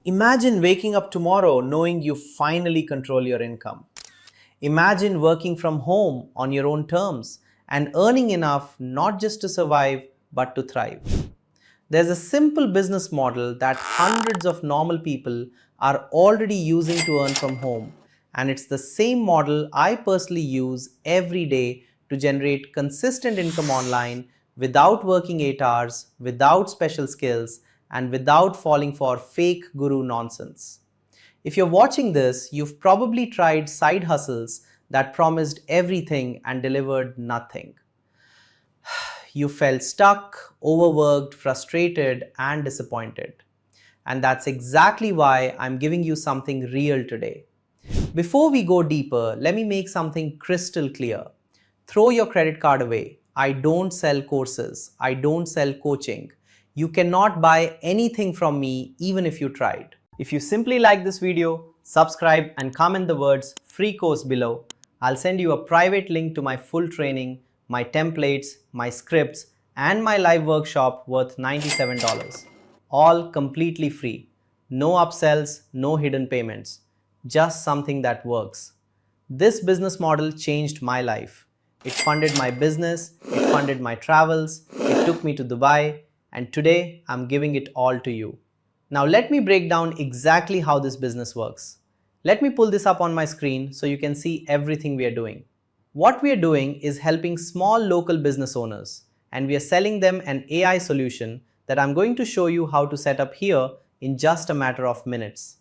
Imagine waking up tomorrow knowing you finally control your income. Imagine working from home on your own terms and earning enough not just to survive but to thrive. There's a simple business model that hundreds of normal people are already using to earn from home, and it's the same model I personally use every day to generate consistent income online without working 8 hours, without special skills, and without falling for fake guru nonsense. If you're watching this, you've probably tried side hustles that promised everything and delivered nothing. You felt stuck, overworked, frustrated, and disappointed. And that's exactly why I'm giving you something real today. Before we go deeper, let me make something crystal clear. Throw your credit card away. I don't sell courses. I don't sell coaching. You cannot buy anything from me even if you tried. If you simply like this video, subscribe and comment the words free course below. I'll send you a private link to my full training, my templates, my scripts, and my live workshop worth $97. All completely free. No upsells, no hidden payments. Just something that works. This business model changed my life. It funded my business, it funded my travels, it took me to Dubai, and today I'm giving it all to you. Now let me break down exactly how this business works. Let me pull this up on my screen so you can see everything we are doing. What we are doing is helping small local business owners, and we are selling them an AI solution that I'm going to show you how to set up here in just a matter of minutes.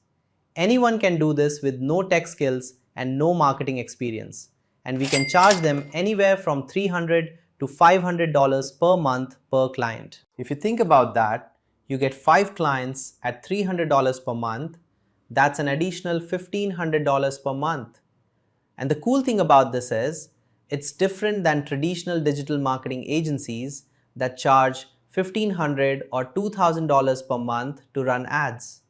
Anyone can do this with no tech skills and no marketing experience, and we can charge them anywhere from $300 to $500 per month per client. If you think about that, you get 5 clients at $300 per month. That's an additional $1,500 per month. And the cool thing about this is, it's different than traditional digital marketing agencies that charge $1,500 or $2,000 per month to run ads.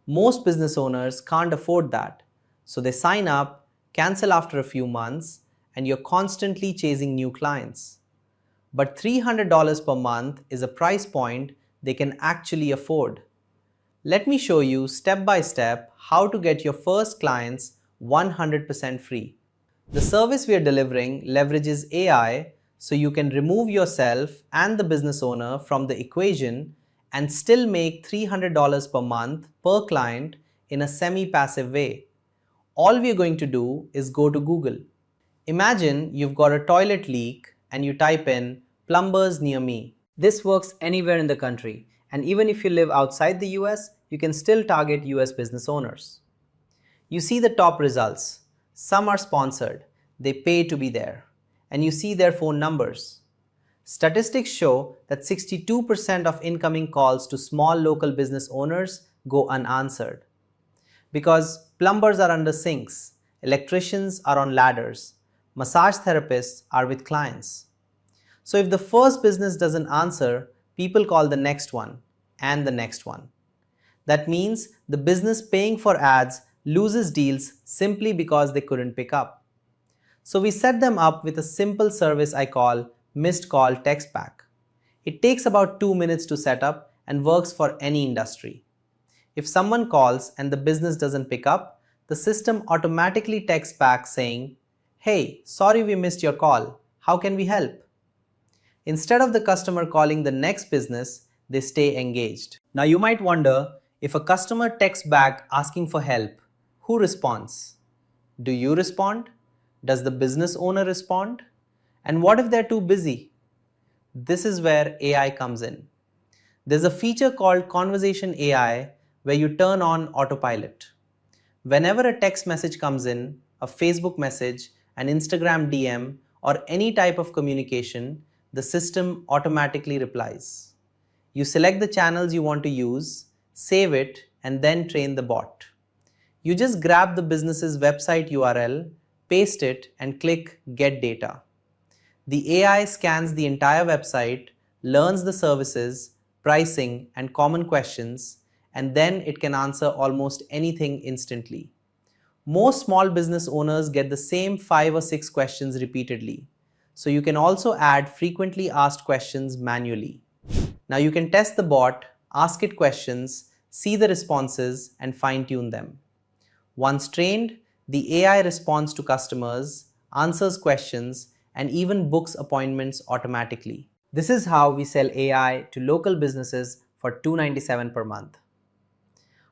Most business owners can't afford that, so they sign up, cancel after a few months, and you're constantly chasing new clients. But $300 per month is a price point they can actually afford. Let me show you step by step how to get your first clients 100% free. The service we are delivering leverages AI so you can remove yourself and the business owner from the equation and still make $300 per month per client in a semi-passive way. All we are going to do is go to Google. Imagine you've got a toilet leak and you type in plumbers near me. This works anywhere in the country, and even if you live outside the US, you can still target US business owners. You see the top results. Some are sponsored, they pay to be there, and you see their phone numbers. Statistics show that 62% of incoming calls to small local business owners go unanswered. Because plumbers are under sinks, electricians are on ladders, massage therapists are with clients. So if the first business doesn't answer, people call the next one and the next one. That means the business paying for ads loses deals simply because they couldn't pick up. So we set them up with a simple service I call missed call text back. It takes about 2 minutes to set up and works for any industry. If someone calls and the business doesn't pick up, the system automatically texts back saying, "Hey, sorry we missed your call. How can we help?" Instead of the customer calling the next business, they stay engaged. Now you might wonder, if a customer texts back asking for help, who responds? Do you respond? Does the business owner respond? And what if they're too busy? This is where AI comes in. There's a feature called Conversation AI where you turn on autopilot. Whenever a text message comes in, a Facebook message, an Instagram DM, or any type of communication, the system automatically replies. You select the channels you want to use, save it, and then train the bot. You just grab the business's website URL, paste it, and click Get Data. The AI scans the entire website, learns the services, pricing, and common questions, and then it can answer almost anything instantly. Most small business owners get the same 5 or 6 questions repeatedly. So you can also add frequently asked questions manually. Now you can test the bot, ask it questions, see the responses, and fine-tune them. Once trained, the AI responds to customers, answers questions, and even books appointments automatically. This is how we sell AI to local businesses for $297 per month.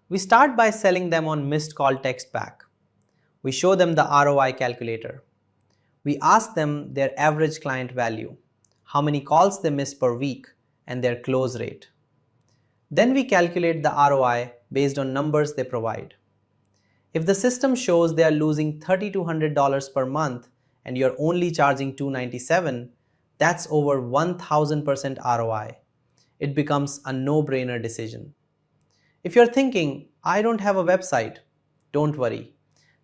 We start by selling them on missed call text back. We show them the ROI calculator. We ask them their average client value, how many calls they miss per week, and their close rate. Then we calculate the ROI based on numbers they provide. If the system shows they are losing $3,200 per month and you're only charging $297, that's over 1000% ROI. It becomes a no-brainer decision. If you're thinking, I don't have a website, don't worry.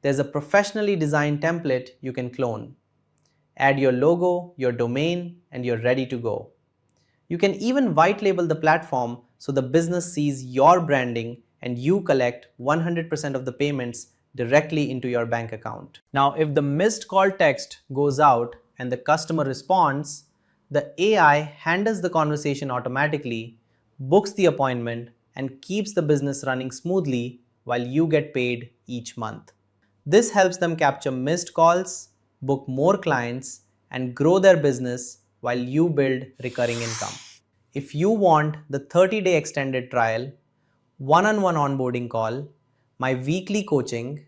There's a professionally designed template you can clone. Add your logo, your domain, and you're ready to go. You can even white label the platform so the business sees your branding and you collect 100% of the payments directly into your bank account. Now, if the missed call text goes out and the customer responds, the AI handles the conversation automatically, books the appointment, and keeps the business running smoothly while you get paid each month. This helps them capture missed calls, book more clients, and grow their business while you build recurring income. If you want the 30-day extended trial, one-on-one onboarding call, my weekly coaching,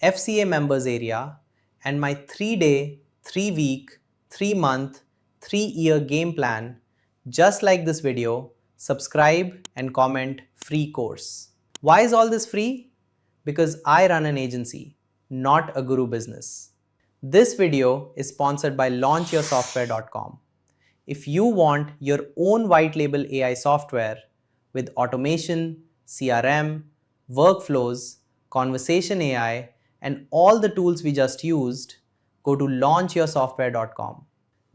FCA members area, and my 3-day, 3-week, 3-month, 3-year game plan, just like this video, subscribe and comment free course. Why is all this free? Because I run an agency, not a guru business. This video is sponsored by launchyoursoftware.com. If you want your own white label AI software with automation, CRM, workflows, conversation AI, and all the tools we just used, go to launchyoursoftware.com.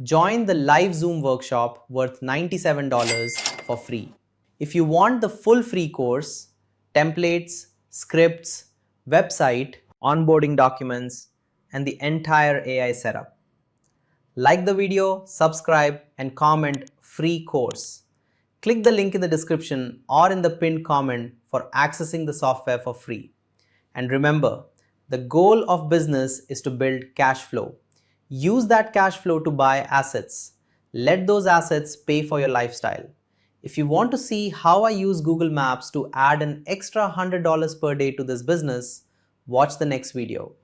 Join the live Zoom workshop worth $97 for free. If you want the full free course, templates, scripts, website, onboarding documents, and the entire AI setup, like the video, subscribe, and comment free course. Click the link in the description or in the pinned comment for accessing the software for free. And remember, the goal of business is to build cash flow. Use that cash flow to buy assets. Let those assets pay for your lifestyle. If you want to see how I use Google Maps to add an extra $100 per day to this business, watch the next video.